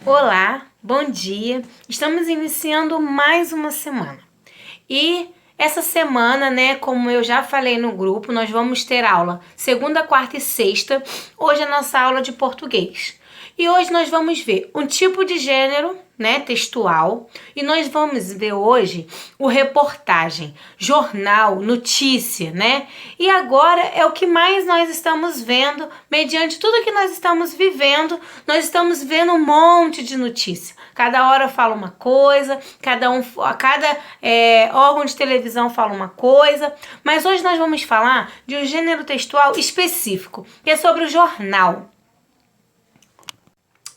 Olá, bom dia. Estamos iniciando mais uma semana. E essa semana, né, como eu já falei no grupo, nós vamos ter aula segunda, quarta e sexta. Hoje é a nossa aula de português. E hoje nós vamos ver um tipo de gênero, né, textual, e nós vamos ver hoje o reportagem, jornal, notícia, né? E agora é o que mais nós estamos vendo, mediante tudo que nós estamos vivendo, nós estamos vendo um monte de notícia. Cada hora fala uma coisa, cada órgão de televisão fala uma coisa, mas hoje nós vamos falar de um gênero textual específico, que é sobre o jornal.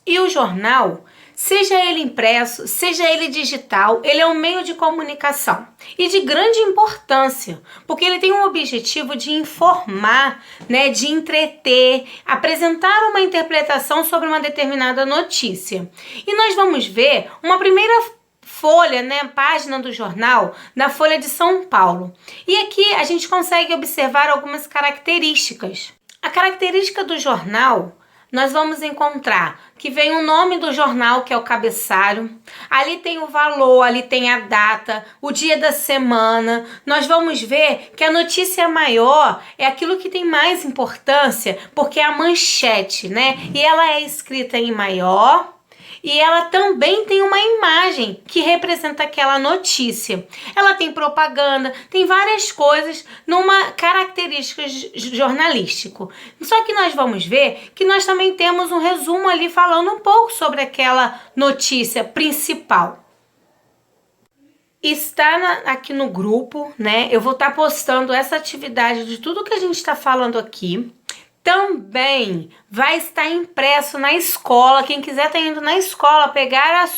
E o jornal, seja ele impresso, seja ele digital, ele é um meio de comunicação e de grande importância, porque ele tem um objetivo de informar, né, de entreter, apresentar uma interpretação sobre uma determinada notícia. E nós vamos ver uma primeira folha, né, página do jornal, na Folha de São Paulo. E aqui a gente consegue observar algumas características. A característica do jornal, nós vamos encontrar que vem o nome do jornal, que é o cabeçalho. Ali tem o valor, ali tem a data, o dia da semana. Nós vamos ver que a notícia maior é aquilo que tem mais importância, porque é a manchete, né? E ela é escrita em maior. E ela também tem uma imagem que representa aquela notícia. Ela tem propaganda, tem várias coisas numa característica jornalístico. Só que nós vamos ver que nós também temos um resumo ali falando um pouco sobre aquela notícia principal. Está aqui no grupo, né? Eu vou estar postando essa atividade de tudo que a gente está falando aqui. Também vai estar impresso na escola. Quem quiser tá indo na escola pegar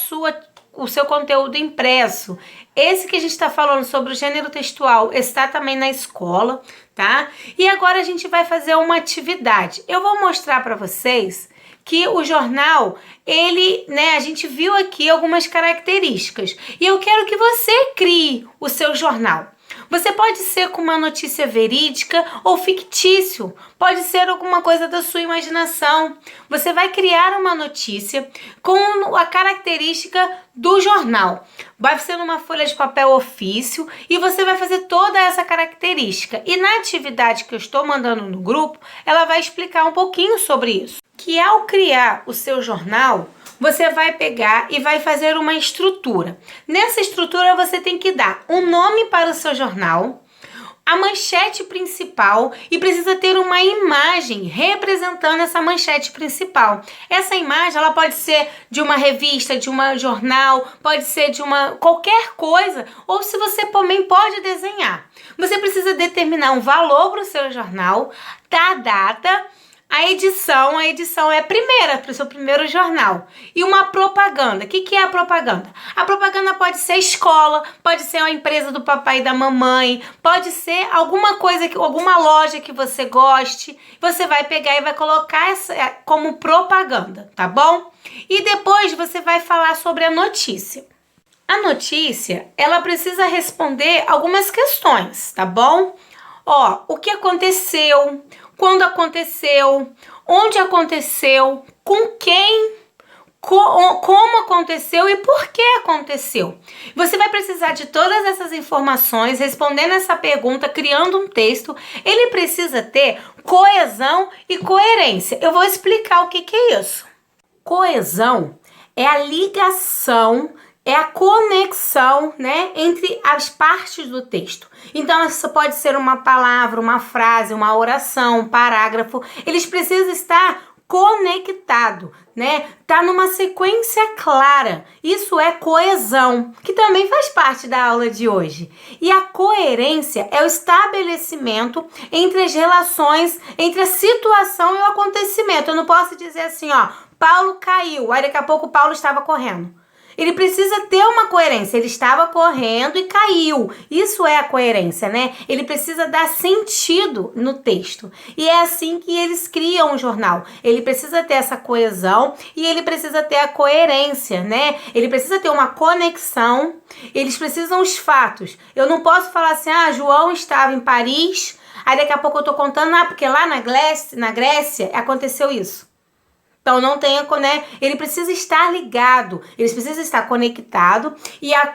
o seu conteúdo impresso. Esse que a gente está falando sobre o gênero textual está também na escola, tá? E agora a gente vai fazer uma atividade. Eu vou mostrar para vocês que o jornal, ele, né, a gente viu aqui algumas características. E eu quero que você crie o seu jornal. Você pode ser com uma notícia verídica ou fictício, pode ser alguma coisa da sua imaginação. Você vai criar uma notícia com a característica do jornal. Vai ser numa folha de papel ofício e você vai fazer toda essa característica. E na atividade que eu estou mandando no grupo, ela vai explicar um pouquinho sobre isso. Que ao criar o seu jornal, você vai pegar e vai fazer uma estrutura. Nessa estrutura você tem que dar um nome para o seu jornal, a manchete principal e precisa ter uma imagem representando essa manchete principal. Essa imagem ela pode ser de uma revista, de um jornal, pode ser de qualquer coisa, ou se você também pode desenhar. Você precisa determinar um valor para o seu jornal, da data. A edição é a primeira, para o seu primeiro jornal. E uma propaganda. O que é a propaganda? A propaganda pode ser escola, pode ser uma empresa do papai e da mamãe, pode ser alguma coisa, alguma loja que você goste. Você vai pegar e vai colocar essa como propaganda, tá bom? E depois você vai falar sobre a notícia. A notícia, ela precisa responder algumas questões, tá bom? Ó, o que aconteceu? Quando aconteceu, onde aconteceu, com quem, como aconteceu e por que aconteceu. Você vai precisar de todas essas informações, respondendo essa pergunta, criando um texto. Ele precisa ter coesão e coerência. Eu vou explicar o que é isso. Coesão é a ligação, é a conexão, né, entre as partes do texto. Então, isso pode ser uma palavra, uma frase, uma oração, um parágrafo. Eles precisam estar conectados, né? Tá numa sequência clara. Isso é coesão, que também faz parte da aula de hoje. E a coerência é o estabelecimento entre as relações, entre a situação e o acontecimento. Eu não posso dizer assim, ó, Paulo caiu, aí daqui a pouco Paulo estava correndo. Ele precisa ter uma coerência. Ele estava correndo e caiu. Isso é a coerência, né? Ele precisa dar sentido no texto. E é assim que eles criam um jornal. Ele precisa ter essa coesão e ele precisa ter a coerência, né? Ele precisa ter uma conexão. Eles precisam os fatos. Eu não posso falar assim, João estava em Paris, aí daqui a pouco eu tô contando, porque lá na Grécia aconteceu isso. Então não tenha, né? Ele precisa estar ligado, ele precisa estar conectado e a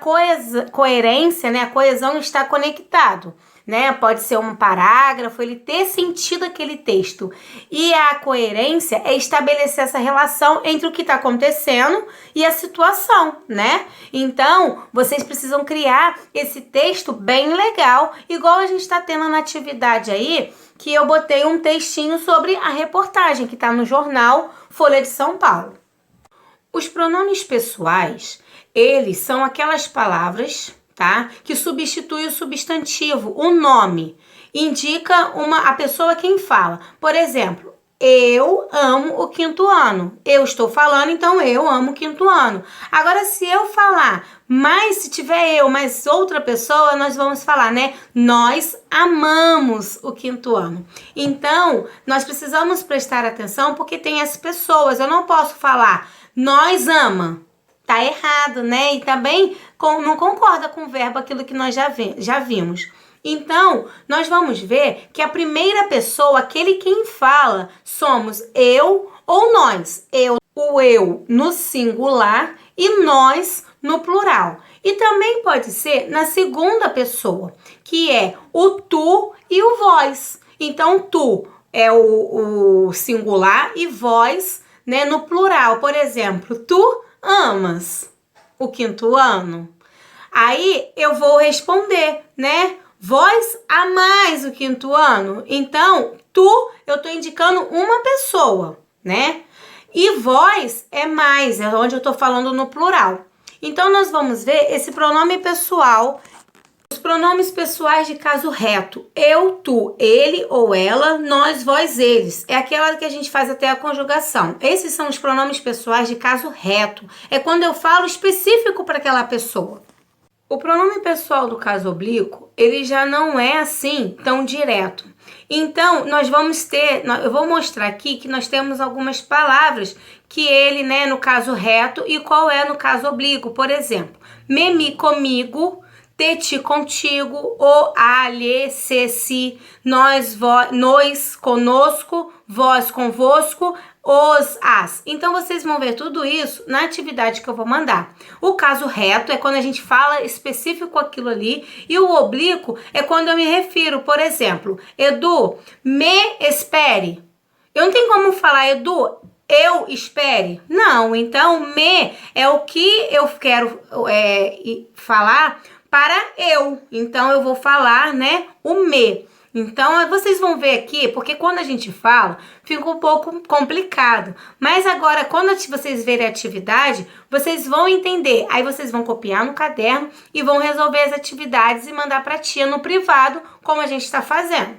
coerência, né? A coesão está conectado, né? Pode ser um parágrafo, ele ter sentido aquele texto. E a coerência é estabelecer essa relação entre o que está acontecendo e a situação, né? Então, vocês precisam criar esse texto bem legal, igual a gente está tendo na atividade aí, que eu botei um textinho sobre a reportagem que está no jornal Folha de São Paulo. Os pronomes pessoais, eles são aquelas palavras, tá, que substituem o substantivo, o nome. Indica a pessoa quem fala. Por exemplo, eu amo o quinto ano. Eu estou falando, então eu amo o quinto ano. Agora, se eu falar, mas se tiver eu, mais outra pessoa, nós vamos falar, né? Nós amamos o quinto ano. Então, nós precisamos prestar atenção porque tem as pessoas. Eu não posso falar, nós ama. Tá errado, né? E também não concorda com o verbo aquilo que nós já vimos. Então, nós vamos ver que a primeira pessoa, aquele quem fala, somos eu ou nós. O eu no singular e nós no plural. E também pode ser na segunda pessoa, que é o tu e o vós. Então, tu é o singular e vós, né, no plural. Por exemplo, tu amas o quinto ano? Aí eu vou responder, né? Vós amais o quinto ano? Então, tu, eu tô indicando uma pessoa, né? E vós é mais, é onde eu tô falando no plural. Então, nós vamos ver esse pronome pessoal, os pronomes pessoais de caso reto. Eu, tu, ele ou ela, nós, vós, eles. É aquela que a gente faz até a conjugação. Esses são os pronomes pessoais de caso reto. É quando eu falo específico para aquela pessoa. O pronome pessoal do caso oblíquo, ele já não é assim tão direto. Então, nós vamos ter, eu vou mostrar aqui que nós temos algumas palavras que ele, né, no caso reto e qual é no caso oblíquo. Por exemplo, memi comigo, te contigo, o, a, lhe, se, nós, conosco, vós, convosco, os, as. Então, vocês vão ver tudo isso na atividade que eu vou mandar. O caso reto é quando a gente fala específico aquilo ali e o oblíquo é quando eu me refiro, por exemplo, Edu, me espere. Eu não tenho como falar, Edu, eu espere. Não, então, me é o que eu quero falar para eu. Então, eu vou falar, né, o me. Então, vocês vão ver aqui, porque quando a gente fala, fica um pouco complicado. Mas agora, quando vocês verem a atividade, vocês vão entender. Aí vocês vão copiar no caderno e vão resolver as atividades e mandar para a tia no privado, como a gente está fazendo.